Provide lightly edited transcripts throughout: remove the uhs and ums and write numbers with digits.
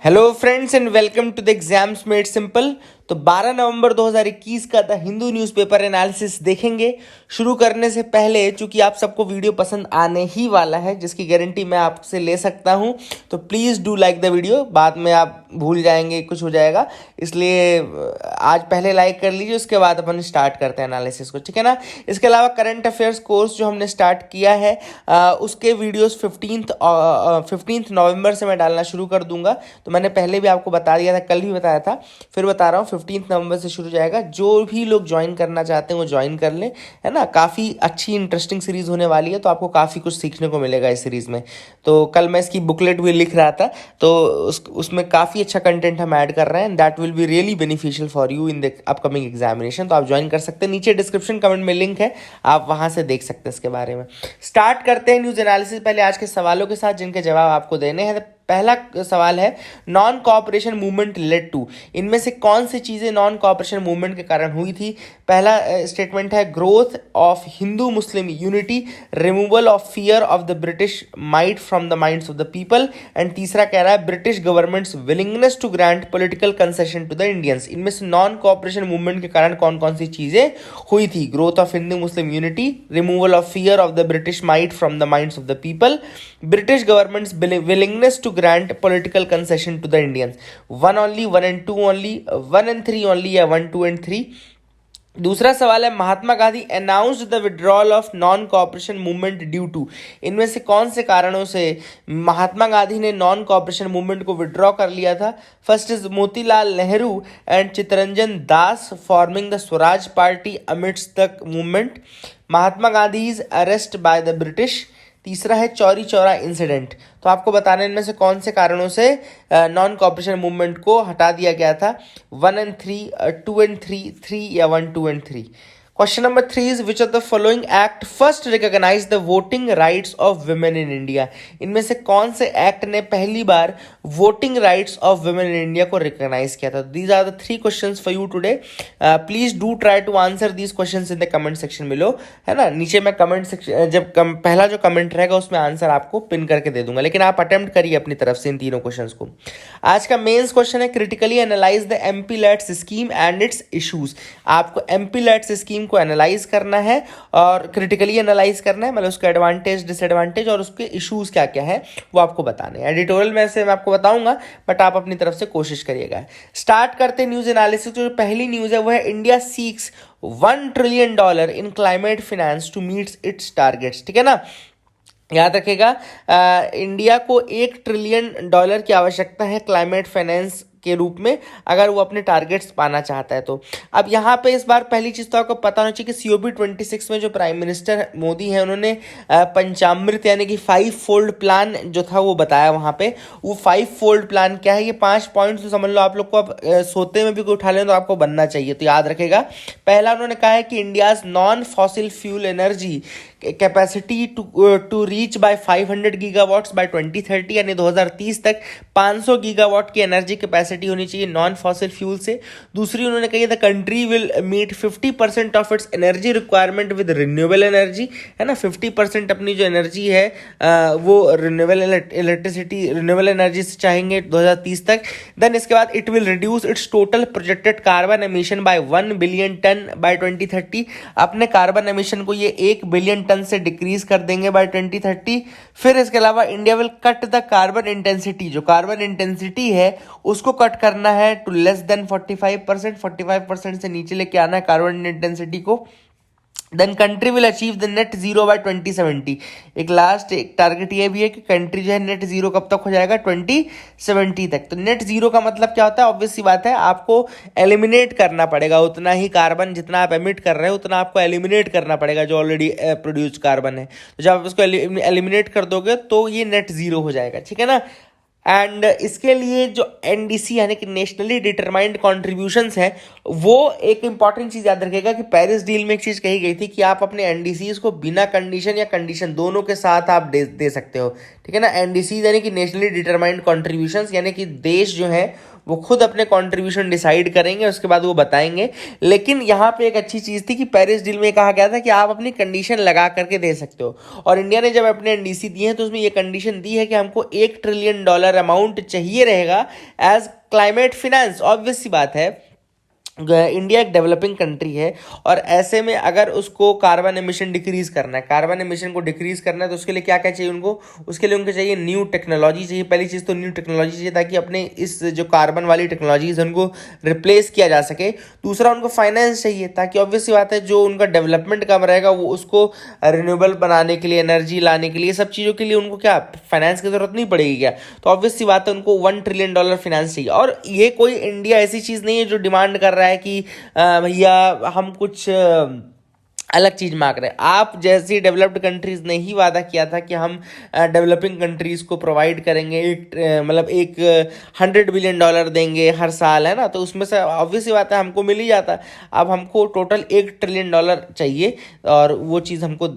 Hello friends and welcome to the exams made simple. तो 12 नवंबर 2021 का the Hindu newspaper analysis देखेंगे। शुरू करने से पहले चूंकि आप सबको वीडियो पसंद आने ही वाला है, जिसकी गारंटी मैं आपसे ले सकता हूं, तो please do like the video. बाद में आप भूल जाएंगे, कुछ हो जाएगा, इसलिए आज पहले लाइक कर लीजिए, उसके बाद अपन स्टार्ट करते हैं एनालिसिस को, ठीक है ना। इसके अलावा करंट अफेयर्स कोर्स जो हमने स्टार्ट किया है उसके वीडियोस 15 नवंबर से मैं डालना शुरू कर दूंगा। तो मैंने पहले भी आपको बता दिया था, कल भी बताया था, फिर बता रहा हूँ, 15 नवंबर से शुरू जाएगा। जो भी लोग ज्वाइन करना चाहते हैं वो ज्वाइन कर लें, है ना। काफ़ी अच्छी इंटरेस्टिंग सीरीज़ होने वाली है, तो आपको काफ़ी कुछ सीखने को मिलेगा इस सीरीज़ में। तो कल मैं इसकी बुकलेट भी लिख रहा था, तो उसमें काफ़ी अच्छा कंटेंट हम ऐड कर रहे हैं, that will be really beneficial for you in the upcoming examination. तो आप ज्वाइन कर सकते हैं, नीचे डिस्क्रिप्शन कमेंट में लिंक है, आप वहाँ से देख सकते हैं इसके बारे में। स्टार्ट करते हैं न्यूज़ एनालिसिस पहले आज के सवालों के साथ, जिनके जवाब आपको देने हैं। पहला सवाल है, non cooperation movement led to. इनमें से कौन सी चीजें नॉन कॉपरेशन मूवमेंट के कारण हुई थी? पहला स्टेटमेंट है, growth of Hindu Muslim unity, removal of fear of the British might from the minds of the people. And तीसरा कह रहा है, British governments willingness to grant political concession to the Indians. इनमें से नॉन कॉपरेशन मूवमेंट के कारण कौन कौन सी चीजें हुई थी? Growth of Hindu Muslim unity, removal of fear of the British might from the minds of the people, British governments willingness to grant political concession to the Indians। One only, one and two only, one and three only, या one two and three? दूसरा सवाल है, Mahatma Gandhi announced the withdrawal of non cooperation movement due to. इनमें से कौन से कारणों से महात्मा गांधी ने नॉन कॉपरेशन मूवमेंट को विड्रॉ कर लिया था? First is Motilal Nehru and Chittaranjan Das forming the Swaraj party amidst the movement, Mahatma Gandhi is arrest by the British, तीसरा है चौरी चौरा इंसिडेंट। तो आपको बताना इनमें से कौन से कारणों से नॉन कॉपरेशन मूवमेंट को हटा दिया गया था? One and three, two and three, three, या one two and three? Question number 3 is, which of the following act first recognise the voting rights of women in India? इनमें से कौन से एक्ट ने पहली बार voting rights of women in India को recognise किया था? These are the 3 questions for you today. Please do try to answer these questions in the comment section below, है ना। नीचे मैं कमेंट सेक्शन, जब पहला जो कमेंट रहेगा उसमें आंसर आपको पिन करके दे दूंगा, लेकिन आप अटेम्प्ट करिए अपनी तरफ से इन तीनों क्वेश्चंस को। आज का मेंस क्वेश्चन है, critically analyse the MP LADS scheme and its issues. आपको एमपी लैट्स स्कीम को एनालाइज करना है और क्रिटिकली एनालाइज करना है, मतलब उसके एडवांटेज डिसएडवांटेज और उसके इश्यूज क्या क्या है वो आपको बताने हैं। एडिटोरियल में से मैं आपको बताऊंगा, बट आप अपनी तरफ से कोशिश करिएगा। स्टार्ट करते न्यूज एनालिसिस। जो पहली न्यूज है वो है, India seeks $1 trillion in climate finance to meet its targets. ठीक है ना, याद रखेगा, इंडिया को $1 ट्रिलियन की आवश्यकता है क्लाइमेट फाइनेंस के रूप में, अगर वो अपने टारगेट्स पाना चाहता है तो। अब यहाँ पे इस बार पहली चीज़ तो आपको पता होना चाहिए कि COP26 में जो प्राइम मिनिस्टर मोदी हैं उन्होंने पंचामृत यानी कि 5 फोल्ड प्लान जो था वो बताया वहाँ पे। वो 5 फोल्ड प्लान क्या है? ये 5 पॉइंट्स तो समझ लो आप लोग को, अब सोते में भी कोई उठा लें तो आपको बनना चाहिए, तो याद रखेगा। पहला उन्होंने कहा है कि India's non fossil fuel energy capacity to reach by 500 gigawatts by 2030, यानी 2030 तक 500 गीगावाट की एनर्जी कैपेसिटी होनी चाहिए नॉन फॉसिल फ्यूल से। दूसरी उन्होंने कही, the country will meet 50% of its energy requirement with renewable energy, है ना। 50% अपनी जो एनर्जी है वो रिन्यूएबल इलेक्ट्रिसिटी, रिन्यूएबल एनर्जी से चाहेंगे 2030 तक। देन इसके बाद, it will reduce its total projected carbon emission by 1 billion tonne by 2030। अपने कार्बन एमिशन को ये 1 बिलियन से डिक्रीज कर देंगे बाय 2030। फिर इसके अलावा, India will cut the carbon intensity, जो कार्बन इंटेंसिटी है उसको कट करना है टू लेस देन 45%, 45% से नीचे लेके आना है कार्बन इंटेंसिटी को। Then country will achieve the net zero by 2070। एक लास्ट एक टारगेट ये भी है कि कंट्री जो है नेट जीरो कब तक हो जाएगा? 2070 तक। तो नेट जीरो का मतलब क्या होता है? ऑब्वियस सी बात है, आपको एलिमिनेट करना पड़ेगा उतना ही कार्बन, जितना आप एमिट कर रहे हो उतना आपको एलिमिनेट करना पड़ेगा जो ऑलरेडी प्रोड्यूस कार्बन है। तो जब आप उसको एलिमिनेट कर दोगे तो ये नेट जीरो हो जाएगा, ठीक है ना। एंड इसके लिए जो NDC यानी कि नेशनली डिटरमाइंड कॉन्ट्रीब्यूशंस है, वो एक इंपॉर्टेंट चीज़ याद रखेगा कि पेरिस डील में एक चीज़ कही गई थी कि आप अपने NDCs को बिना कंडीशन या कंडीशन दोनों के साथ आप दे सकते हो, ठीक है ना। NDCs यानी कि नेशनली डिटरमाइंड कॉन्ट्रीब्यूशंस, यानी कि देश जो है वो खुद अपने कंट्रीब्यूशन डिसाइड करेंगे, उसके बाद वो बताएंगे। लेकिन यहाँ पे एक अच्छी चीज़ थी कि पेरिस डील में कहा गया था कि आप अपनी कंडीशन लगा करके दे सकते हो, और इंडिया ने जब अपने एनडीसी दिए हैं तो उसमें ये कंडीशन दी है कि हमको $1 ट्रिलियन अमाउंट चाहिए रहेगा एज क्लाइमेट फिनेंस। ऑब्वियस सी बात है, इंडिया एक डेवलपिंग कंट्री है, और ऐसे में अगर उसको कार्बन एमिशन डिक्रीज करना है, कार्बन एमिशन को डिक्रीज करना है, तो उसके लिए क्या क्या चाहिए उनको, उसके लिए उनको चाहिए न्यू टेक्नोलॉजी चाहिए। पहली चीज़ तो न्यू टेक्नोलॉजी चाहिए ताकि अपने इस जो कार्बन वाली टेक्नोलॉजीज है उनको रिप्लेस किया जा सके। दूसरा, उनको फाइनेंस चाहिए ताकि ऑब्वियस सी बात है जो उनका डेवलपमेंट कम रहेगा वो उसको रिन्यूएबल बनाने के लिए, एनर्जी लाने के लिए, सब चीज़ों के लिए उनको क्या फाइनेंस की जरूरत नहीं पड़ेगी क्या। तो ऑब्वियस सी बात है उनको $1 ट्रिलियन फाइनेंस चाहिए। और ये कोई इंडिया ऐसी चीज़ नहीं है जो डिमांड कर रहा है कि भैया हम कुछ अलग चीज़ मांग रहे हैं। आप जैसी डेवलप्ड कंट्रीज़ ने ही वादा किया था कि हम डेवलपिंग कंट्रीज़ को प्रोवाइड करेंगे, मतलब एक $100 बिलियन देंगे हर साल, है ना। तो उसमें से ऑब्वियस बात है हमको मिल ही जाता। अब हमको टोटल $1 ट्रिलियन चाहिए, और वो चीज़ हमको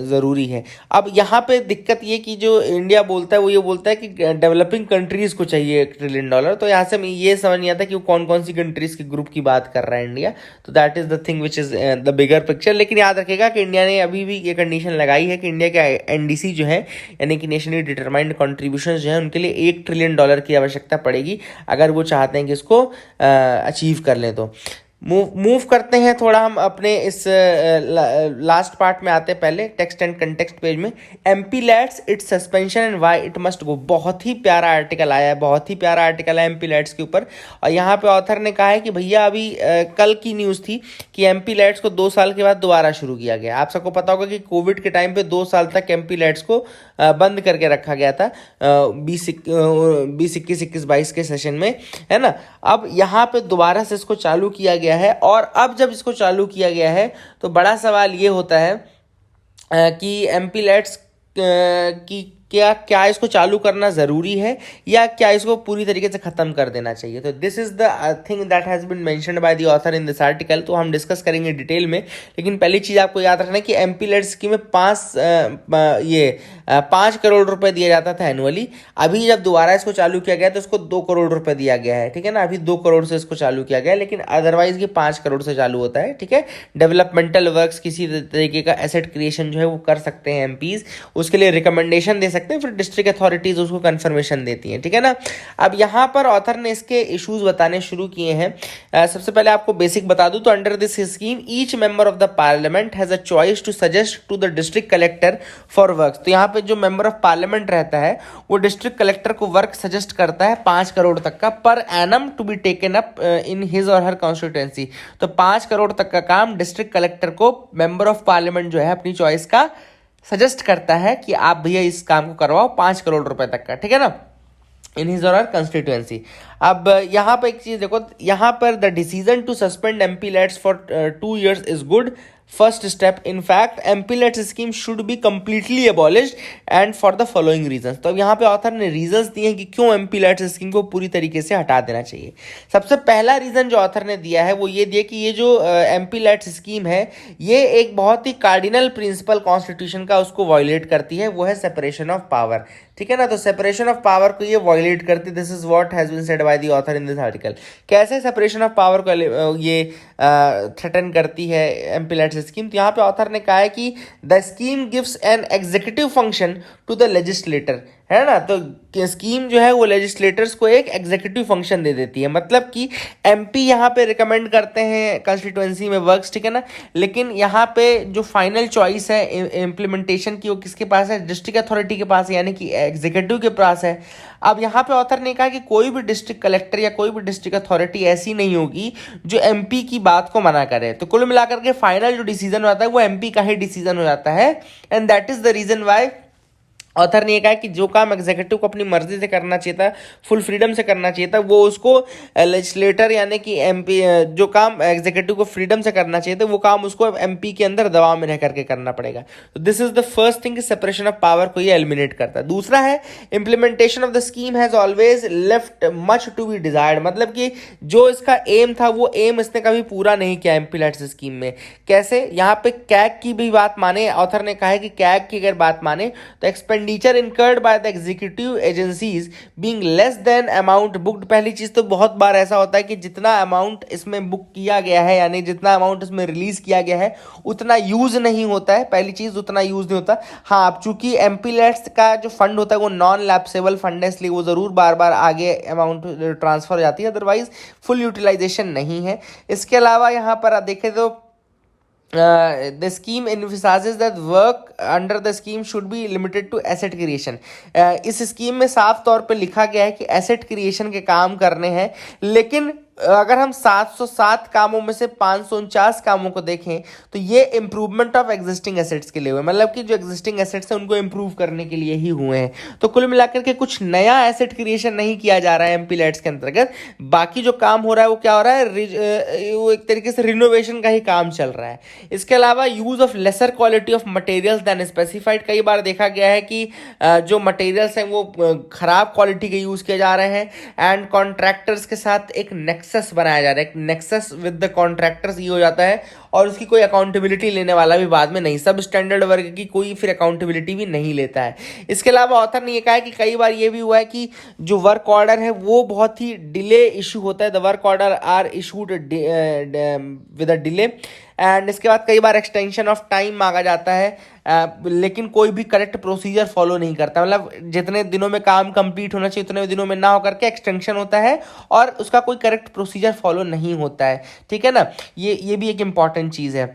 ज़रूरी है। अब यहाँ पे दिक्कत ये कि जो इंडिया बोलता है वो ये बोलता है कि डेवलपिंग कंट्रीज़ को चाहिए $1 ट्रिलियन। तो यहाँ से हमें ये समझ नहीं आता कि वो कौन कौन सी कंट्रीज़ के ग्रुप की बात कर रहा है इंडिया। तो that is the thing which is the bigger picture. लेकिन याद रखेगा कि इंडिया ने अभी भी ये कंडीशन लगाई है कि इंडिया के एनडीसी जो है, यानी कि नेशनली डिटरमाइंड कंट्रीब्यूशन जो है, उनके लिए $1 ट्रिलियन की आवश्यकता पड़ेगी अगर वो चाहते हैं कि इसको अचीव कर लें। तो मूव करते हैं थोड़ा हम अपने इस लास्ट पार्ट में आते हैं। पहले टेक्स्ट एंड कंटेक्स्ट पेज में MP let's it's suspension and why it must go, बहुत ही प्यारा आर्टिकल आया है, बहुत ही प्यारा आर्टिकल है एमपी लेट्स के ऊपर। और यहाँ पे ऑथर ने कहा है कि भैया अभी कल की न्यूज़ थी कि एमपी लेट्स को 2 साल के बाद दोबारा शुरू किया गया। आप सबको पता होगा कि कोविड के टाइम पे 2 साल तक एमपी लेट्स को बंद करके रखा गया था 2021-22 के सेशन में, है ना। अब यहाँ पे दोबारा से इसको चालू किया गया है, और अब जब इसको चालू किया गया है तो बड़ा सवाल ये होता है कि एमपी लेट्स की क्या इसको चालू करना ज़रूरी है या क्या इसको पूरी तरीके से ख़त्म कर देना चाहिए। तो this is the thing that has been mentioned by the author in this article. तो हम डिस्कस करेंगे डिटेल में, लेकिन पहली चीज़ आपको याद रखना है कि एमपी लेट स्कीम में 5 करोड़ रुपए दिया जाता था एनुअली। अभी जब दोबारा इसको चालू किया गया तो इसको 2 करोड़ रुपए दिया गया है, ठीक है ना। अभी 2 करोड़ से इसको चालू किया गया है, लेकिन अदरवाइज ये 5 करोड़ से चालू होता है, ठीक है। डेवलपमेंटल वर्क्स, किसी तरीके का एसेट क्रिएशन जो है वो कर सकते हैं एमपीज, उसके लिए रिकमेंडेशन दे सकते हैं, फिर डिस्ट्रिक्ट अथॉरिटीज उसको कंफर्मेशन देती हैं, ठीक है ना। अब यहाँ पर ऑथर ने इसके इश्यूज बताने शुरू किए हैं। सबसे पहले आपको बेसिक बता दूं तो under this scheme each member of the parliament has a choice to suggest to the district collector for work. तो यहाँ पे जो मेंबर ऑफ पार्लियामेंट रहता है वो डिस्ट्रिक्ट कलेक्टर को वर्क सजेस्ट करता है 5 करोड़ तक का per annum to be taken up in his or her constituency. तो 5 करोड़ तक का काम डिस्ट्रिक्ट कलेक्टर को मेंबर ऑफ पार्लियामेंट जो है अपनी चॉइस का सजेस्ट करता है कि आप भैया इस काम को करवाओ 5 करोड़ रुपए तक का, ठीक है ना, इन हिज और कंस्टिट्यूएंसी। अब यहाँ पर एक चीज देखो, यहाँ पर the decision to suspend MP LADS for 2 years is good first step. In fact MP LADS scheme should be completely abolished and for the following reasons. तो अब यहाँ पे ऑथर ने रीजंस दिए हैं कि क्यों एमपी लेट्स स्कीम को पूरी तरीके से हटा देना चाहिए। सबसे पहला रीजन जो ऑथर ने दिया है वो ये दिया कि ये जो एमपी लेट्स स्कीम है ये एक बहुत ही कार्डिनल प्रिंसिपल कॉन्स्टिट्यूशन का उसको वायलेट करती है, वो है सेपरेशन ऑफ पावर, ठीक है ना। तो सेपरेशन ऑफ पावर को ये वायलेट करती है। This is what has been said by the author in this article. कैसे सेपरेशन ऑफ पावर को ये थ्रेटन करती है एमपी लेट्स स्कीम। तो यहाँ पे ऑथर ने कहा है कि the scheme gives an executive function to the legislator, है ना। तो स्कीम जो है वो लेजिस्लेटर्स को एक एग्जीक्यूटिव फंक्शन दे देती है, मतलब कि एमपी यहाँ पे रिकमेंड करते हैं कंस्टिट्यूएंसी में वर्क्स, ठीक है ना, लेकिन यहाँ पे जो फाइनल चॉइस है इम्प्लीमेंटेशन की वो किसके पास है, डिस्ट्रिक्ट अथॉरिटी के पास है, यानी कि एग्जीक्यूटिव के पास है। अब यहाँ पे ऑथर ने कहा कि कोई भी डिस्ट्रिक्ट कलेक्टर या कोई भी डिस्ट्रिक्ट अथॉरिटी ऐसी नहीं होगी जो एमपी की बात को मना करे। तो कुल मिलाकर के फाइनल जो डिसीजन होता है वो एमपी का ही डिसीजन हो जाता है, and that is the reason why author ने कहा कि जो काम एग्जीक्यूटिव को अपनी मर्जी से करना चाहिए था, फुल फ्रीडम से करना चाहिए था, वो उसको लेजिस्लेटर यानी कि एमपी, जो काम एग्जीक्यूटिव को फ्रीडम से करना चाहिए था वो काम उसको एमपी के अंदर दबाव में रह करके करना पड़ेगा। तो this is the first thing, separation of power को ये एलिमिनेट करता है। दूसरा है implementation of the scheme has always left much to be desired, मतलब कि जो इसका एम था वो एम इसने कभी पूरा नहीं किया एमपी लेट्स स्कीम में। कैसे, यहाँ पे कैग की भी बात माने, ऑथर ने कहा है कि कैग की अगर बात माने तो expenditure expenditure incurred by the executive agencies being less than amount booked. पहली चीज तो बहुत बार ऐसा होता है कि जितना अमाउंट इसमें बुक किया गया है, यानी जितना अमाउंट इसमें रिलीज किया गया है उतना यूज नहीं होता है। पहली चीज, उतना यूज नहीं होता। हाँ, अब चूंकि एमपीलेट्स का जो फंड होता है वो नॉन लैप्सेबल फंड है, इसलिए वो जरूर बार बार आगे अमाउंट ट्रांसफर हो जाती है, अदरवाइज फुल यूटिलाइजेशन नहीं है। इसके अलावा यहाँ पर आप देखें तो the scheme emphasizes that work under the scheme should be limited to asset creation। इस स्कीम में साफ तौर पे लिखा गया है कि एसेट क्रिएशन के काम करने हैं, लेकिन अगर हम 707 कामों में से 549 कामों को देखें तो ये इंप्रूवमेंट ऑफ एग्जिस्टिंग एसेट्स के लिए हुए, मतलब कि जो एग्जिस्टिंग एसेट्स हैं उनको इंप्रूव करने के लिए ही हुए हैं। तो कुल मिलाकर के कुछ नया एसेट क्रिएशन नहीं किया जा रहा है एमपीलैट्स के अंतर्गत। बाकी जो काम हो रहा है वो क्या हो रहा है, वो एक तरीके से रिनोवेशन का ही काम चल रहा है। इसके अलावा use of lesser quality of materials than specified. कई बार देखा गया है कि जो मटेरियल्स हैं वो खराब क्वालिटी के यूज किए जा रहे हैं, एंड कॉन्ट्रैक्टर्स के साथ एक नेक्सस बनाया जा रहा है। एक नेक्सस विद द कॉन्ट्रैक्टर्स ये हो जाता है, और उसकी कोई अकाउंटेबिलिटी लेने वाला भी बाद में नहीं, सब स्टैंडर्ड वर्ग की कोई फिर अकाउंटेबिलिटी भी नहीं लेता है। इसके अलावा ऑथर ने ये कहा है कि कई बार ये भी हुआ है कि जो वर्क ऑर्डर है वो बहुत ही डिले इशू होता है, the work order are issued with a delay, and इसके बाद कई बार एक्सटेंशन ऑफ टाइम मांगा जाता है, लेकिन कोई भी करेक्ट प्रोसीजर फॉलो नहीं करता, मतलब जितने दिनों में काम कंप्लीट होना चाहिए उतने दिनों में ना होकर के एक्सटेंशन होता है और उसका कोई करेक्ट प्रोसीजर फॉलो नहीं होता है। ठीक है ना, ये भी एक इंपॉर्टेंट चीज़ है।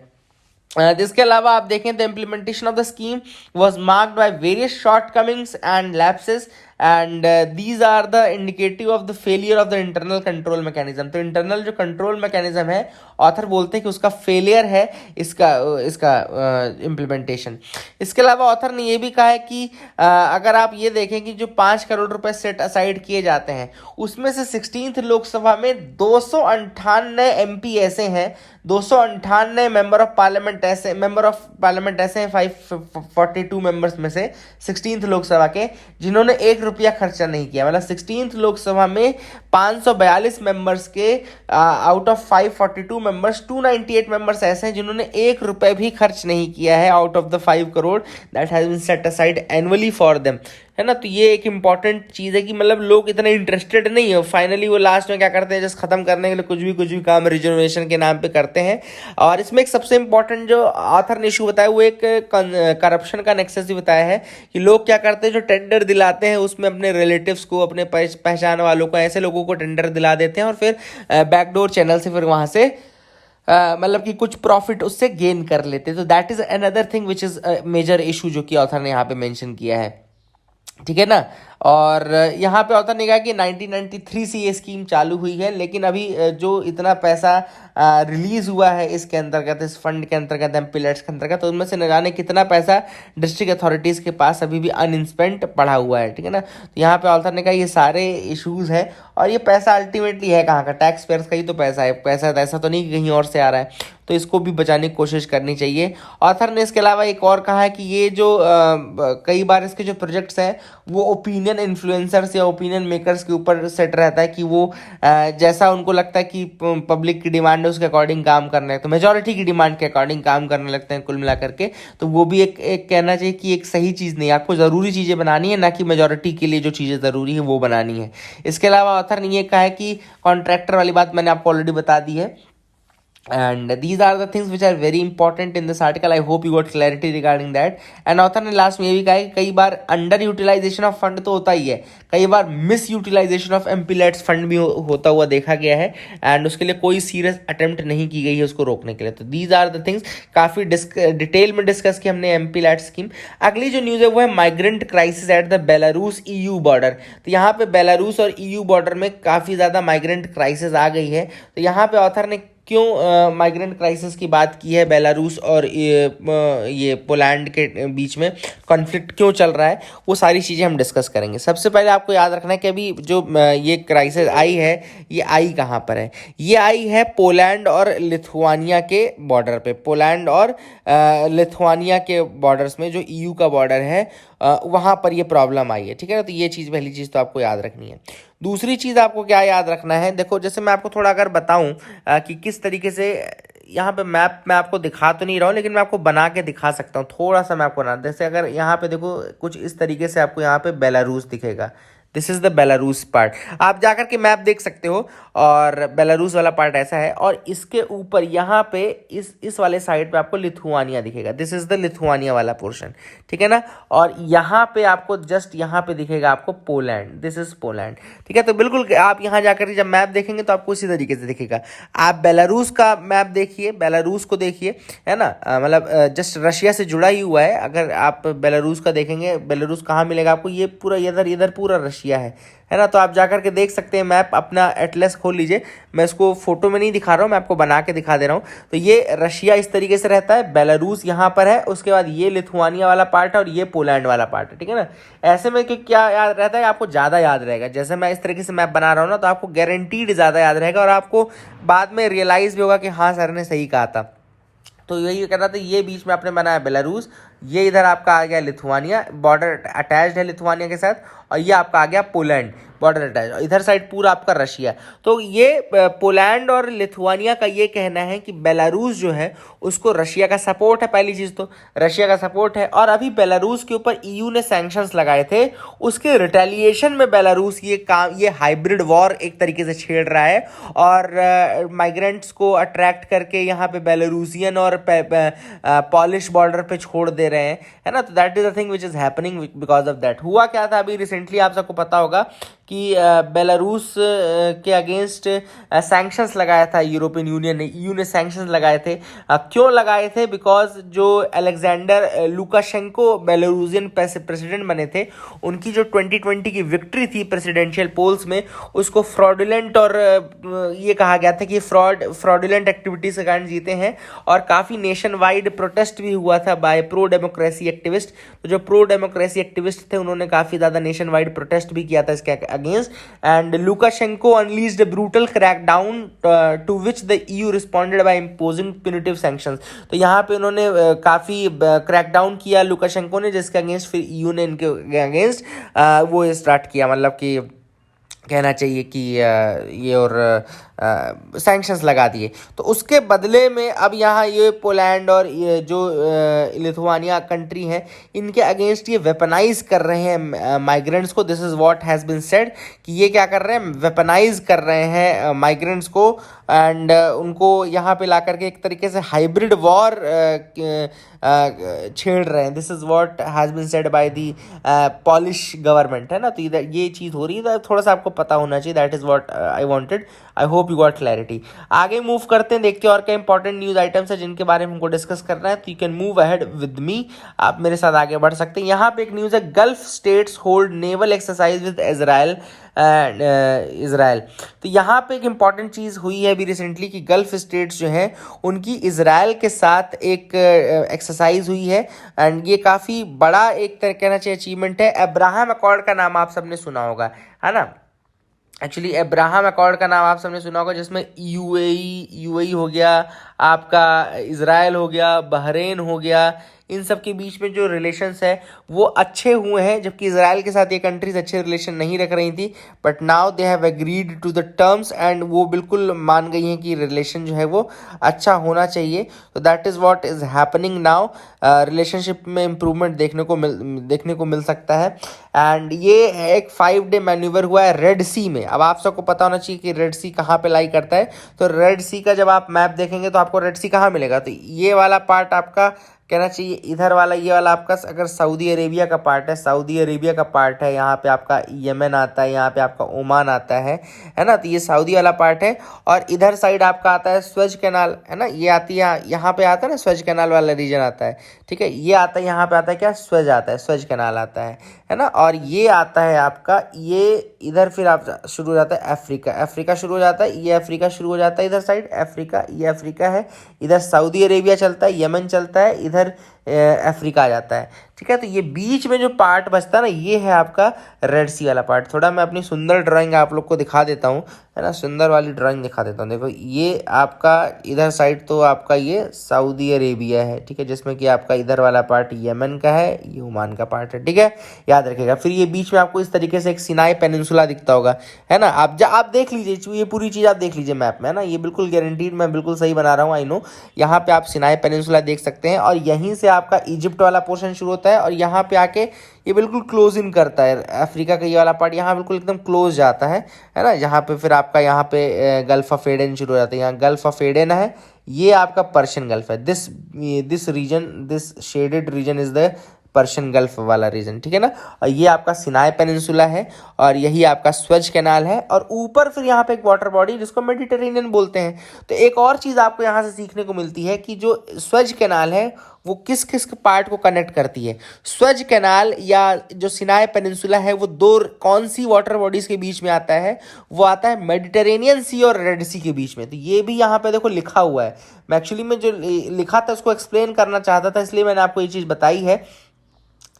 इसके अलावा आप देखें तो implementation of the scheme was marked by various shortcomings and lapses, and these are the indicative of the failure of the internal control mechanism. तो इंटरनल जो कंट्रोल मैकेनिज्म है, ऑथर बोलते हैं कि उसका फेलियर है इसका इम्प्लीमेंटेशन। इसके अलावा ऑथर ने ये भी कहा है कि अगर आप ये देखें कि जो 5 करोड़ रुपए सेट असाइड किए जाते हैं उसमें से 16th लोकसभा में 298 MP ऐसे हैं, 298 मेंबर ऑफ पार्लियामेंट ऐसे हैं 542 मेंबर्स में से 16th लोकसभा के, जिन्होंने 1 रुपया खर्चा नहीं किया। मतलब 16th लोकसभा में 542 मेंबर्स के आउट ऑफ 542 मेंबर्स 298 मेंबर्स ऐसे हैं जिन्होंने 1 रुपये भी खर्च नहीं किया है out of the 5 crore that has been set aside annually for them, है ना। तो ये एक इंपॉर्टेंट चीज़ है कि मतलब लोग इतने इंटरेस्टेड नहीं है, फाइनली वो लास्ट में क्या करते हैं, जस्ट खत्म करने के लिए कुछ भी काम रिजर्वेशन के नाम पे करते हैं। और इसमें एक सबसे इंपॉर्टेंट जो ऑथर ने इशू बताया वो एक करप्शन का नेक्सस भी बताया है कि लोग क्या करते हैं, जो टेंडर दिलाते हैं उसमें अपने रिलेटिव्स को, अपने पहचान वालों को, ऐसे लोगों को टेंडर दिला देते हैं और फिर बैकडोर चैनल से फिर वहाँ से मतलब कि कुछ प्रॉफिट उससे गेन कर लेते हैं। तो that is another thing which is major issue जो कि ऑथर ने यहाँ पे मेंशन किया है। ठीक है ना। और यहाँ पे ऑथर ने कहा कि 1993 से ये स्कीम चालू हुई है, लेकिन अभी जो इतना पैसा रिलीज हुआ है इसके अंतर्गत, इस फंड के अंतर्गत, एमपीलैट्स के अंतर्गत, तो उनमें से न जाने कितना पैसा डिस्ट्रिक्ट अथॉरिटीज़ के पास अभी भी अनस्पेंट पड़ा हुआ है। ठीक है ना। तो यहाँ पे ऑथर ने कहा ये सारे इश्यूज है, और ये पैसा अल्टीमेटली है कहाँ का, टैक्स पेयर्स का ही तो पैसा है, पैसा ऐसा तो नहीं कि कहीं और से आ रहा है, तो इसको भी बचाने की कोशिश करनी चाहिए। ऑथर ने इसके अलावा एक और कहा है कि ये जो कई बार इसके जो प्रोजेक्ट्स हैं वो ओपिनियन इन्फ्लुएंसर्स या ओपिनियन मेकर्स के ऊपर सेट रहता है कि वो जैसा उनको लगता है कि पब्लिक की डिमांड है उसके अकॉर्डिंग काम करना है, तो मेजॉरिटी की डिमांड के अकॉर्डिंग काम करने लगते हैं कुल मिला करके। तो वो भी एक कहना चाहिए कि एक सही चीज़ नहीं है, आपको ज़रूरी चीज़ें बनानी है, ना कि मेजॉरिटी के लिए जो चीज़ें ज़रूरी है वो बनानी है। इसके अलावा ऑथर ने ये कहा है कि कॉन्ट्रैक्टर वाली बात मैंने आपको ऑलरेडी बता दी है, and these are the things which are very important in this article. I hope you got clarity regarding that. and author ने लास्ट में ये भी कहा है कि कई बार अंडर यूटिलाइजेशन ऑफ फंड तो होता ही है, कई बार मिस यूटिलाइजेशन ऑफ एमपीलैट्स फंड भी होता हुआ देखा गया है, एंड उसके लिए कोई सीरियस अटेम्प्ट नहीं की गई है उसको रोकने के लिए। तो दीज आर द थिंग्स, काफ़ी डिटेल में डिस्कस की हमने एमपीलैट स्कीम। अगली जो न्यूज़ है वो है migrant crisis at the Belarus EU border. तो यहाँ पे बेलारूस और EU बॉर्डर में काफ़ी ज़्यादा माइग्रेंट क्राइसिस आ गई है। तो यहाँ पे ऑथर ने क्यों माइग्रेंट क्राइसिस की बात की है, बेलारूस और ये पोलैंड के बीच में कॉन्फ्लिक्ट क्यों चल रहा है, वो सारी चीज़ें हम डिस्कस करेंगे। सबसे पहले आपको याद रखना है कि अभी जो ये क्राइसिस आई है, ये आई कहाँ पर है, ये आई है पोलैंड और लिथुआनिया के बॉर्डर पे। पोलैंड और लिथुआनिया के बॉर्डर्स में जो EU का बॉर्डर है वहाँ पर ये प्रॉब्लम आई है। ठीक है ना। तो ये चीज़, पहली चीज़ तो आपको याद रखनी है। दूसरी चीज़ आपको क्या याद रखना है, देखो जैसे मैं आपको थोड़ा अगर बताऊं कि किस तरीके से यहाँ पे मैप मैं आपको दिखा तो नहीं रहा हूँ, लेकिन मैं आपको बना के दिखा सकता हूँ। थोड़ा सा मैं आपको बना, जैसे अगर यहाँ पे देखो कुछ इस तरीके से आपको यहाँ पे बेलारूस दिखेगा। This is the Belarus part, आप जाकर के मैप देख सकते हो। और बेलारूस वाला पार्ट ऐसा है, और इसके ऊपर यहाँ पे इस वाले साइड पे आपको लिथुआनिया दिखेगा। दिस इज द लिथुआनिया वाला पोर्शन, ठीक है ना। और यहाँ पे आपको जस्ट यहाँ पे दिखेगा आपको पोलैंड, दिस इज पोलैंड, ठीक है। तो बिल्कुल आप यहाँ जाकर के जब मैप देखेंगे तो आपको इसी तरीके से दिखेगा। आप बेलारूस का मैप देखिए, बेलारूस को देखिए, है ना, मतलब जस्ट रशिया से जुड़ा ही हुआ है। अगर आप बेलारूस का देखेंगे, बेलारूस कहाँ मिलेगा आपको, ये पूरा इधर इधर पूरा रशिया है ना। तो आप जाकर के देख सकते हैं मैप, अपना एटलस खोल लीजिए। मैं इसको फोटो में नहीं दिखा रहा हूँ, मैं आपको बना के दिखा दे रहा हूँ। तो ये रशिया इस तरीके से रहता है, बेलारूस यहाँ पर है, उसके बाद ये लिथुआनिया वाला पार्ट है, और ये पोलैंड वाला पार्ट है, ठीक है ना। ऐसे में कि क्या याद रहता है, आपको ज़्यादा याद रहेगा। जैसे मैं इस तरीके से मैप बना रहा हूँ ना, तो आपको गारंटीड ज़्यादा याद रहेगा, और आपको बाद में रियलाइज़ भी होगा कि हाँ सर ने सही कहा था। तो यही कर रहा था, ये बीच में आपने बनाया बेलारूस, ये इधर आपका आ गया लिथुआनिया, बॉर्डर अटैच्ड है लिथुआनिया के साथ, और ये आपका आ गया पोलैंड, बॉर्डर अटैच, और इधर साइड पूरा आपका रशिया। तो ये पोलैंड और लिथुआनिया का ये कहना है कि बेलारूस जो है उसको रशिया का सपोर्ट है। पहली चीज़ तो रशिया का सपोर्ट है, और अभी बेलारूस के ऊपर ईयू ने सैंक्शंस लगाए थे, उसके रिटेलिएशन में बेलारूस ये हाइब्रिड वॉर एक तरीके से छेड़ रहा है, और माइग्रेंट्स को अट्रैक्ट करके यहाँ पे बेलारूसियन और पॉलिश बॉर्डर पे छोड़ दे रहे हैं, है ना। तो that is the thing which is happening because of that. हुआ क्या था अभी रिसेंटली, आप सबको पता होगा कि बेलारूस के अगेंस्ट सैंक्शंस लगाया था यूरोपियन यूनियन ने, ईयू ने सैंक्शंस लगाए थे। क्यों लगाए थे, बिकॉज जो अलेक्जेंडर लुकाशेंको बेलारूसियन प्रेसिडेंट बने थे, उनकी जो 2020 की विक्ट्री थी प्रेसिडेंशियल पोल्स में, उसको फ्रॉडुलेंट, और ये कहा गया था कि फ्रॉडुलेंट एक्टिविटीज के कारण जीते हैं। और काफ़ी नेशन वाइड प्रोटेस्ट भी हुआ था बाय प्रो डेमोक्रेसी एक्टिविस्ट। तो जो प्रो डेमोक्रेसी एक्टिविस्ट थे उन्होंने काफ़ी ज़्यादा नेशन वाइड प्रोटेस्ट भी किया था इसके against, and Lukashenko unleashed a brutal crackdown to which the EU responded by imposing punitive sanctions। तो यहाँ पे उन्होंने काफ़ी क्रैकडाउन किया लुकाशेंको ने, जिसके अगेंस्ट फिर EU ने इनके अगेंस्ट वो स्टार्ट किया, मतलब कि कहना चाहिए कि ये और सैंक्शंस लगा दिए। तो उसके बदले में अब यहाँ ये पोलैंड और ये जो लिथुआनिया कंट्री हैं, इनके अगेंस्ट ये वेपनाइज कर रहे हैं माइग्रेंट्स को। This is what has been said कि ये क्या कर रहे हैं, वेपनाइज कर रहे हैं माइग्रेंट्स को, एंड उनको यहाँ पे ला करके एक तरीके से हाइब्रिड वॉर छेड़ रहे हैं। This is what has been said by the Polish government, है ना। तो इधर ये चीज़ हो रही है, तो थोड़ा सा आपको पता होना चाहिए। That is what I wanted, I hope you got clarity. आगे मूव करते हैं, देखते हैं और क्या इंपॉर्टेंट न्यूज़ आइटम्स है जिनके बारे में हमको डिस्कस करना है। तो you can move ahead with me, आप मेरे साथ आगे बढ़ सकते हैं। यहाँ पे एक न्यूज़ है, gulf states hold naval exercise with Israel. तो यहाँ पे एक इंपॉर्टेंट चीज़ हुई है अभी रिसेंटली कि गल्फ स्टेट्स जो हैं उनकी इज़राइल के साथ एक एक्सरसाइज हुई है, एंड ये काफ़ी बड़ा एक तरह कहना चाहिए अचीवमेंट है। अब्राहम अकॉर्ड का नाम आप सबने सुना होगा, है ना। एक्चुअली अब्राहम अकॉर्ड का नाम आप सबने सुना होगा, जिसमें यूएई हो गया, आपका इज़राइल हो गया, बहरेन हो गया, इन सब के बीच में जो रिलेशंस है वो अच्छे हुए हैं, जबकि इजराइल के साथ ये कंट्रीज अच्छे रिलेशन नहीं रख रही थी। But now they have agreed to the terms, and वो बिल्कुल मान गई हैं कि रिलेशन जो है वो अच्छा होना चाहिए। तो that is what is happening now. Relationship में इम्प्रूवमेंट देखने को मिल सकता है। एंड ये एक 5 डे मैन्यूवर हुआ है रेड सी में। अब आप सबको पता होना चाहिए कि रेड सी कहाँ पे लाई करता है। तो रेड सी का जब आप मैप देखेंगे तो आपको रेड सी कहाँ मिलेगा, तो ये वाला पार्ट आपका कहना चाहिए इधर वाला, ये वाला आपका अगर सऊदी अरेबिया का पार्ट है, सऊदी अरेबिया का पार्ट है, यहाँ पे आपका यमन आता है, यहाँ पे आपका ओमान आता है ना। तो ये सऊदी वाला पार्ट है, और इधर साइड आपका आता है स्वेज कैनाल, है ना। ये आती है यहाँ पे आता है ना, स्वेज कैनाल वाला रीजन आता है, ठीक है। ये आता है यहाँ पे आता है क्या, स्वेज आता है, स्वेज कैनाल आता है ना। और ये आता है आपका, ये इधर फिर आप शुरू हो जाता है अफ्रीका शुरू हो जाता है, ये अफ्रीका शुरू हो जाता है इधर साइड अफ्रीका, ये अफ्रीका है। इधर सऊदी अरेबिया चलता है, यमन चलता है, इधर अफ्रीका आ जाता है। ठीक है, तो ये बीच में जो पार्ट बचता है ना, ये है आपका रेड सी वाला पार्ट। थोड़ा मैं अपनी सुंदर ड्राइंग आप लोग को दिखा देता हूँ, है ना, सुंदर वाली ड्राइंग दिखा देता हूँ। देखो ये आपका इधर साइड तो आपका ये सऊदी अरेबिया है, ठीक है, जिसमें कि आपका इधर वाला पार्ट यमन का है, ये ओमान का पार्ट है। ठीक है, याद रखिएगा। फिर ये बीच में आपको इस तरीके से एक सिनाई पेनिनसुला दिखता होगा, है ना। आप देख लीजिए, ये पूरी चीज़ आप देख लीजिए मैप में, है ना, ये बिल्कुल गारंटीड, मैं बिल्कुल सही बना रहा हूँ, आई नो। यहाँ पे आप सिनाई पेनिनसुला देख सकते हैं और यहीं से आपका इजिप्ट वाला पोर्शन शुरू होता है और यहाँ पे आके ये बिल्कुल क्लोज इन करता है अफ्रीका का ये वाला पार्ट, यहाँ बिल्कुल एकदम क्लोज जाता है ना। यहाँ पे फिर आपका यहाँ पे गल्फ ऑफ एडन शुरू हो जाता है, यहाँ गल्फ ऑफ एडन है, ये आपका पर्शियन गल्फ है। This region, this shaded region is the Persian Gulf वाला रीजन, ठीक है ना। और ये आपका सिनाई पेनिनसुला है और यही आपका स्वेज कैनाल है और ऊपर फिर यहाँ पे एक वाटर बॉडी जिसको मेडिटेरेनियन बोलते हैं। तो एक और चीज़ आपको यहाँ से सीखने को मिलती है कि जो स्वेज कैनाल है वो किस किस पार्ट को कनेक्ट करती है। स्वेज कैनाल या जो सिनाई पेनिनसुला है वो दो कौन सी वाटर बॉडीज के बीच में आता है, वो आता है मेडिटेरेनियन सी और रेड सी के बीच में। तो ये भी यहाँ पे देखो लिखा हुआ है। मैं एक्चुअली में जो लिखा था उसको एक्सप्लेन करना चाहता था, इसलिए मैंने आपको ये चीज़ बताई है।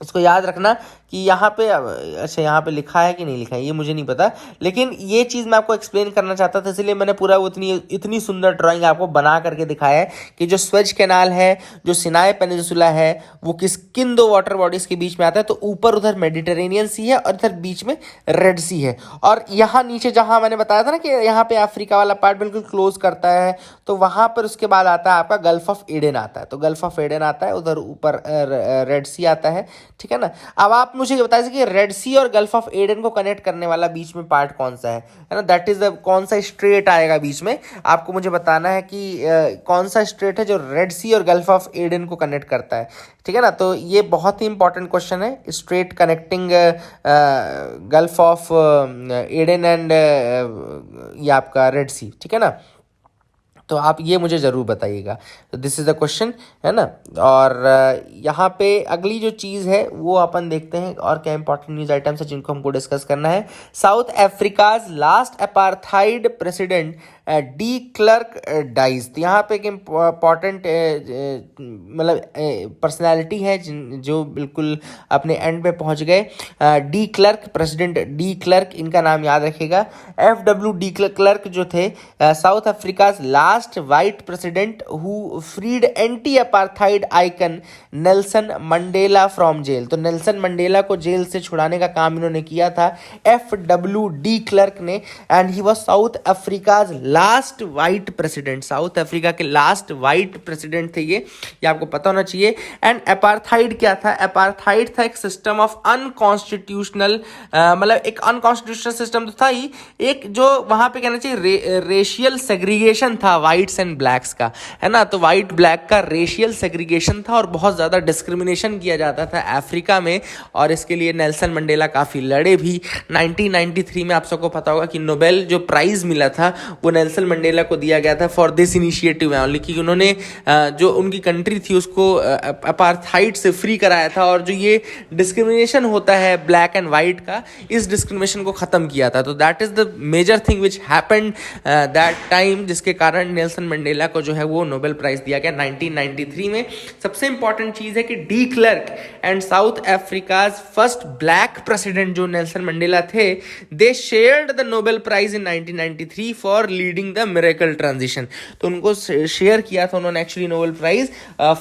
इसको याद रखना कि यहाँ पे, अच्छा यहाँ पे लिखा है कि नहीं लिखा है ये मुझे नहीं पता, लेकिन ये चीज़ मैं आपको एक्सप्लेन करना चाहता था, इसलिए मैंने पूरा वो इतनी सुंदर ड्राइंग आपको बना करके दिखाया है कि जो स्वेज कैनाल है, जो सिनाई पेनिनसुला है, वो किन दो वाटर बॉडीज़ के बीच में आता है। तो ऊपर उधर मेडिटेरेनियन सी है और इधर बीच में रेड सी है। और यहाँ नीचे जहाँ मैंने बताया था ना कि यहाँ पे अफ्रीका वाला पार्ट बिल्कुल क्लोज करता है, तो वहाँ पर उसके बाद आता है आपका गल्फ ऑफ एडन आता है। तो गल्फ ऑफ एडन आता है, उधर ऊपर रेड सी आता है, ठीक है ना। अब आप मुझे बताइए कि रेड सी और गल्फ ऑफ एडन को कनेक्ट करने वाला बीच में पार्ट कौन सा है ना, दैट इज कौन सा स्ट्रेट आएगा बीच में, आपको मुझे बताना है कि कौन सा स्ट्रेट है जो रेड सी और गल्फ ऑफ एडन को कनेक्ट करता है, ठीक है ना। तो ये बहुत ही इंपॉर्टेंट क्वेश्चन है, straight connecting gulf of Aden and ये आपका रेड सी, ठीक है ना। तो आप ये मुझे ज़रूर बताइएगा। तो दिस इज़ द क्वेश्चन, है ना। और यहाँ पे अगली जो चीज़ है वो अपन देखते हैं और क्या इंपॉर्टेंट न्यूज़ आइटम्स है जिनको हमको डिस्कस करना है। South Africa's last apartheid president de Klerk dies. तो यहाँ पे एक इम्पॉर्टेंट मतलब पर्सनैलिटी है जो बिल्कुल अपने एंड पे पहुँच गए। De Klerk, president de Klerk, इनका नाम याद रखिएगा। FW डी क्लर्क जो थे South Africa's last white president who freed anti apartheid icon Nelson Mandela from jail. तो नेल्सन मंडेला को जेल से छुड़ाने का काम इन्होंने किया था FW डी क्लर्क ने, and he was South Africa's last white president. South Africa के लास्ट वाइट प्रेसिडेंट थे ये आपको पता होना चाहिए। एंड अपार्थाइड क्या था? अपार्थाइड था एक सिस्टम ऑफ अनकॉन्स्टिट्यूशनल, मतलब एक अनकॉन्स्टिट्यूशनल सिस्टम तो था ही, एक जो वहां पे कहना चाहिए रेशियल सेग्रीगेशन था वाइट्स एंड ब्लैक्स का, है ना। तो वाइट ब्लैक का रेशियल सेग्रीगेशन था और बहुत ज़्यादा डिस्क्रिमिनेशन किया जाता था अफ्रीका में, और इसके लिए नेल्सन मंडेला काफ़ी लड़े भी। 1993 में आप सबको पता होगा कि नोबेल जो प्राइज़ मिला था वो नेल्सन मंडेला को दिया गया था फॉर दिस इनिशिएटिव, लिखी उन्होंने जो उनकी कंट्री थी उसको अपार्थाइड से फ्री कराया था, और जो ये डिस्क्रिमिनेशन होता है ब्लैक एंड वाइट का, इस डिस्क्रिमिनेशन को ख़त्म किया था। तो that is the major thing which happened that time, जिसके कारण नेल्सन मंडेला को जो है वो नोबेल प्राइज़ दिया गया 1993 में। सबसे इंपॉर्टेंट चीज़ है कि de Klerk and South Africa's first black president जो नेल्सन मंडेला थे, they shared the Nobel prize in 1993 for leading the miracle transition. तो उनको शेयर किया था उन्होंने actually Nobel prize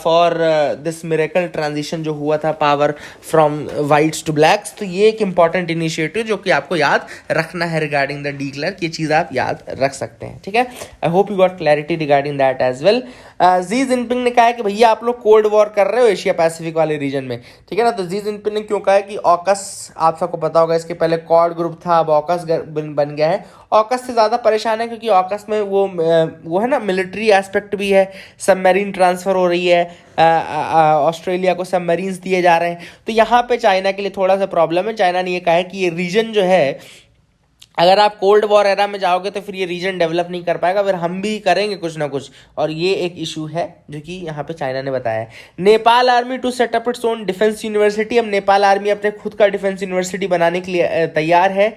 for this miracle transition जो हुआ था power from whites to blacks. तो ये एक इंपॉर्टेंट इनिशिएटिव जो कि आपको याद रखना है रिगार्डिंग द डी क्लर्क, ये चीज़ आप याद रख सकते हैं, ठीक है। I hope you got clarity regarding that as well. Xi Jinping ने कहा है कि भैया आप लोग कोल्ड वॉर कर रहे हो एशिया पैसिफिक वाले रीजन में, ठीक है ना। तो जी जिनपिंग ने क्यों कहा है कि ऑकस, आप सबको पता होगा इसके पहले क्वाड ग्रुप था, अब ऑकस बन गया है। ऑकस से ज़्यादा परेशान है क्योंकि ऑकस में वो है ना मिलिट्री एस्पेक्ट भी है, सबमरीन ट्रांसफ़र हो रही है, ऑस्ट्रेलिया को सबमरीन्स दिए जा रहे हैं। तो यहाँ पे चाइना के लिए थोड़ा सा प्रॉब्लम है। चाइना ने ये कहा है कि ये रीजन जो है अगर आप कोल्ड वॉर एरा में जाओगे तो फिर ये रीजन डेवलप नहीं कर पाएगा, फिर हम भी करेंगे कुछ ना कुछ, और ये एक इशू है जो कि यहाँ पे चाइना ने बताया है। Nepal army to set up its own defence university, अब नेपाल आर्मी अपने खुद का डिफेंस यूनिवर्सिटी बनाने के लिए तैयार है।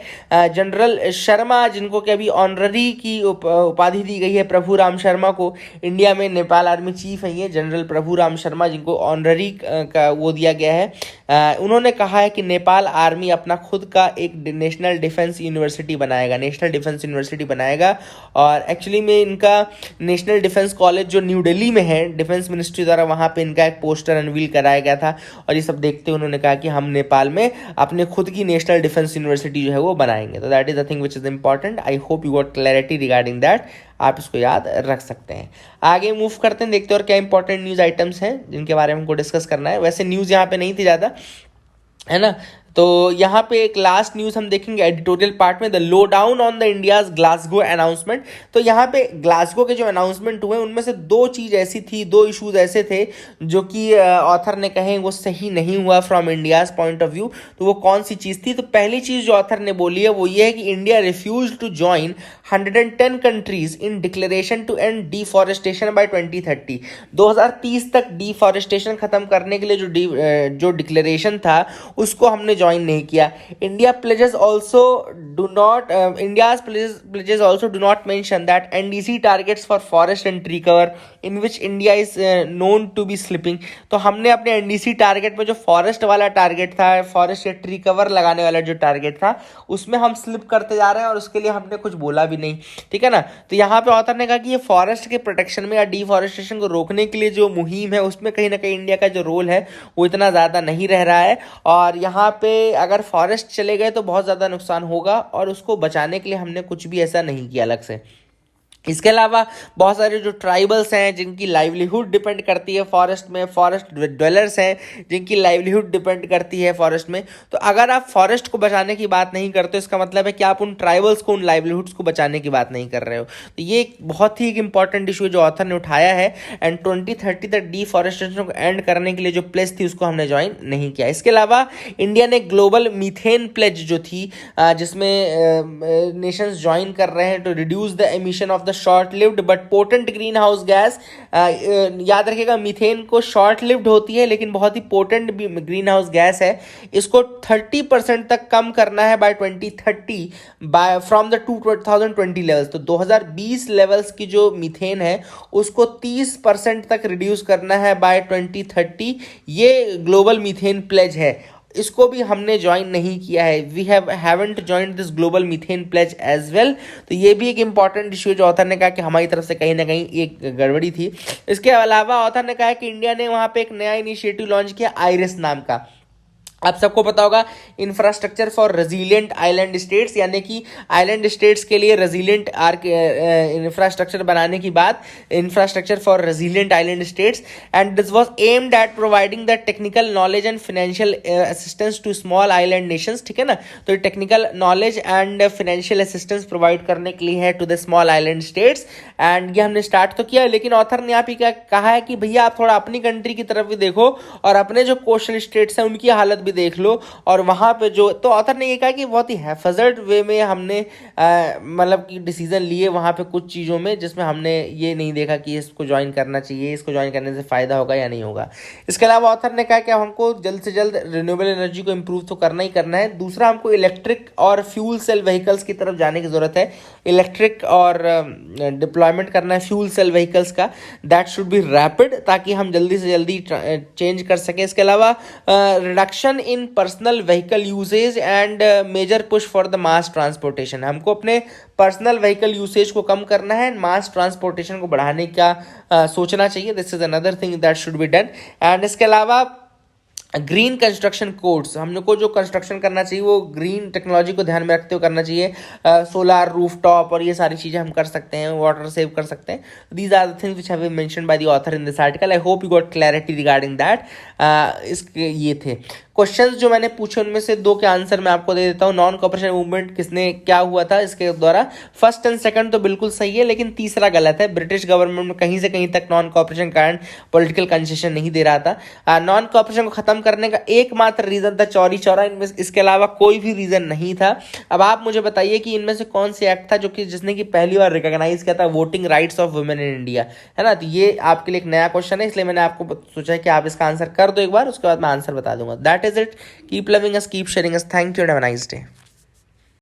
जनरल शर्मा, जिनको कि अभी ऑनररी की उपाधि दी गई है, प्रभु राम शर्मा को, इंडिया में नेपाल आर्मी चीफ है ये जनरल प्रभु राम शर्मा, जिनको ऑनररी का वो दिया गया है। उन्होंने कहा है कि नेपाल आर्मी अपना खुद का एक नेशनल डिफेंस यूनिवर्सिटी बनाएगा, नेशनल डिफेंस यूनिवर्सिटी बनाएगा। और एक्चुअली में इनका नेशनल डिफेंस कॉलेज जो न्यू दिल्ली में है, डिफेंस मिनिस्ट्री द्वारा वहाँ पे इनका एक पोस्टर अनवील कराया गया था, और ये सब देखते हुए उन्होंने कहा कि हम नेपाल में अपने खुद की नेशनल डिफेंस यूनिवर्सिटी जो है वो बनाएंगे। तो that is the thing which is important. I hope you got clarity regarding that, आप इसको याद रख सकते हैं। आगे मूव करते हैं, देखते हैं और क्या इंपॉर्टेंट न्यूज़ आइटम्स हैं जिनके बारे में हमको डिस्कस करना है। वैसे न्यूज़ यहाँ पे नहीं थी ज़्यादा, है ना। तो यहाँ पे एक लास्ट न्यूज़ हम देखेंगे एडिटोरियल पार्ट में, the low down on the India's Glasgow announcement. तो यहाँ पे ग्लासगो के जो अनाउंसमेंट हुए उनमें से दो चीज़ ऐसी थी, दो इश्यूज ऐसे थे जो कि ऑथर ने कहे वो सही नहीं हुआ from India's point of view. तो वो कौन सी चीज़ थी? तो पहली चीज़ जो ऑथर ने बोली है वो ये है कि India refuse to join 110 countries in declaration to end deforestation by 2030। 2030 तक डिफॉरेस्टेशन खत्म करने के लिए जो डिक्लेरेशन था उसको हमने ज्वाइन नहीं किया। India pledges also do not India's pledges also do not mention that NDC targets for forest and tree cover in which India is known to be slipping. तो हमने अपने एनडीसी टारगेट में जो फॉरेस्ट वाला target था, forest या tree cover लगाने वाला जो टारगेट था, उसमें हम स्लिप करते जा रहे हैं और उसके लिए हमने कुछ बोला भी नहीं, ठीक है ना। तो यहाँ पे ऑथर ने कहा कि ये फॉरेस्ट के प्रोटेक्शन में या डिफॉरेस्टेशन को रोकने के लिए जो मुहिम है उसमें कहीं ना कहीं इंडिया का जो रोल है वो इतना ज़्यादा नहीं रह रहा है, और यहाँ पे अगर फॉरेस्ट चले गए तो बहुत ज़्यादा नुकसान होगा, और उसको बचाने के लिए हमने कुछ भी ऐसा नहीं किया अलग से। इसके अलावा बहुत सारे जो ट्राइबल्स हैं जिनकी लाइवलीहुड डिपेंड करती है फॉरेस्ट में, फॉरेस्ट ड्वेलर्स हैं जिनकी लाइवलीहुड डिपेंड करती है फॉरेस्ट में। तो अगर आप फॉरेस्ट को बचाने की बात नहीं करते, इसका मतलब है कि आप उन ट्राइबल्स को, उन लाइवलीहुड्स को बचाने की बात नहीं कर रहे हो। तो ये एक बहुत ही इंपॉर्टेंट इशू है जो ऑथर ने उठाया है, एंड 2030 तक डिफॉरेस्टेशन को एंड करने के लिए जो प्लेज थी उसको हमने ज्वाइन नहीं किया। इसके अलावा इंडिया ने ग्लोबल मीथेन प्लेज जो थी, जिसमें नेशंस ज्वाइन कर रहे हैं to reduce the emission of the short lived but potent greenhouse gas. याद रखिएगा मीथेन को शॉर्ट लिव्ड होती है लेकिन बहुत ही पोटेंट ग्रीन हाउस गैस है। इसको 30% तक कम करना है by 2030 by from the 2020 levels. तो 2020 लेवल्स की जो मीथेन है उसको 30% तक रिड्यूस करना है बाय 2030। ये ग्लोबल मीथेन प्लेज है, इसको भी हमने ज्वाइन नहीं किया है। We haven't joined this global methane pledge as well. तो ये भी एक इंपॉर्टेंट इशू है जो ऑथर ने कहा कि हमारी तरफ से कहीं ना कहीं एक गड़बड़ी थी। इसके अलावा ऑथर ने कहा कि इंडिया ने वहाँ पे एक नया इनिशिएटिव लॉन्च किया, आइरिस नाम का। आप सबको पता होगा infrastructure for resilient island states, यानी कि आइलैंड स्टेट्स के लिए रेजिलिएंट इंफ्रास्ट्रक्चर बनाने की बात, infrastructure for resilient island states, and this was aimed at providing the technical knowledge and financial assistance to small island nations, ठीक है ना। तो technical knowledge and financial assistance provide करने के लिए है to the small island states, and ये हमने स्टार्ट तो किया, लेकिन ऑथर ने यहाँ पे क्या कहा है कि भैया आप थोड़ा अपनी कंट्री की तरफ भी देखो और अपने जो कोस्टल स्टेट्स हैं उनकी हालत भी देख लो। और वहाँ पे जो, तो ऑथर ने ये कहा कि बहुत ही हैफजर्ड वे में हमने मतलब कि डिसीजन लिए वहाँ पे कुछ चीज़ों में, जिसमें हमने ये नहीं देखा कि इसको ज्वाइन करना चाहिए, इसको ज्वाइन करने से फ़ायदा होगा या नहीं होगा। इसके अलावा ऑथर ने कहा कि हमको जल्द से जल्द रिन्यूएबल एनर्जी को इम्प्रूव तो करना ही करना है। दूसरा, हमको इलेक्ट्रिक और फ्यूल सेल व्हीकल्स की तरफ जाने की ज़रूरत है। इलेक्ट्रिक और डिप्लॉयमेंट करना है फ्यूल सेल व्हीकल्स का, दैट शुड बी रैपिड, ताकि हम जल्दी से जल्दी चेंज कर सकें। इसके अलावा reduction in personal vehicle usage and major push for the mass transportation. हमको अपने पर्सनल व्हीकल यूसेज को कम करना है, मास ट्रांसपोर्टेशन को बढ़ाने का सोचना चाहिए। This is another thing that should be done. And इसके अलावा ग्रीन कंस्ट्रक्शन कोड्स, हम लोग को जो कंस्ट्रक्शन करना चाहिए वो ग्रीन टेक्नोलॉजी को ध्यान में रखते हुए करना चाहिए। सोलार रूफटॉप और ये सारी चीज़ें हम कर सकते हैं, वाटर सेव कर सकते हैं। These are the things which have been mentioned by the author in this article. I hope you got clarity regarding that. इसके ये थे क्वेश्चंस जो मैंने पूछे, उनमें से दो के आंसर मैं आपको दे देता हूँ। नॉन कॉपरेशन मूवमेंट किसने, क्या हुआ था इसके द्वारा? फर्स्ट एंड सेकंड तो बिल्कुल सही है, लेकिन तीसरा गलत है। ब्रिटिश गवर्नमेंट कहीं से कहीं तक नॉन कॉपरेशन कारण पॉलिटिकल कंसेशन नहीं दे रहा था। नॉन कॉपरेशन को खत्म करने का एकमात्र रीजन था चौरी चौरा, इनमें इसके अलावा कोई भी रीजन नहीं था। अब आप मुझे बताइए कि इनमें से कौन सी एक्ट था जो कि जिसने की पहली बार रिकॉग्नाइज किया था voting rights of women in India, है ना। तो ये आपके लिए एक नया क्वेश्चन है, इसलिए मैंने आपको सोचा कि आप इसका आंसर कर दो एक बार, उसके बाद मैं आंसर बता दूंगा। That is it. Keep loving us, keep sharing us. Thank you and have a nice day.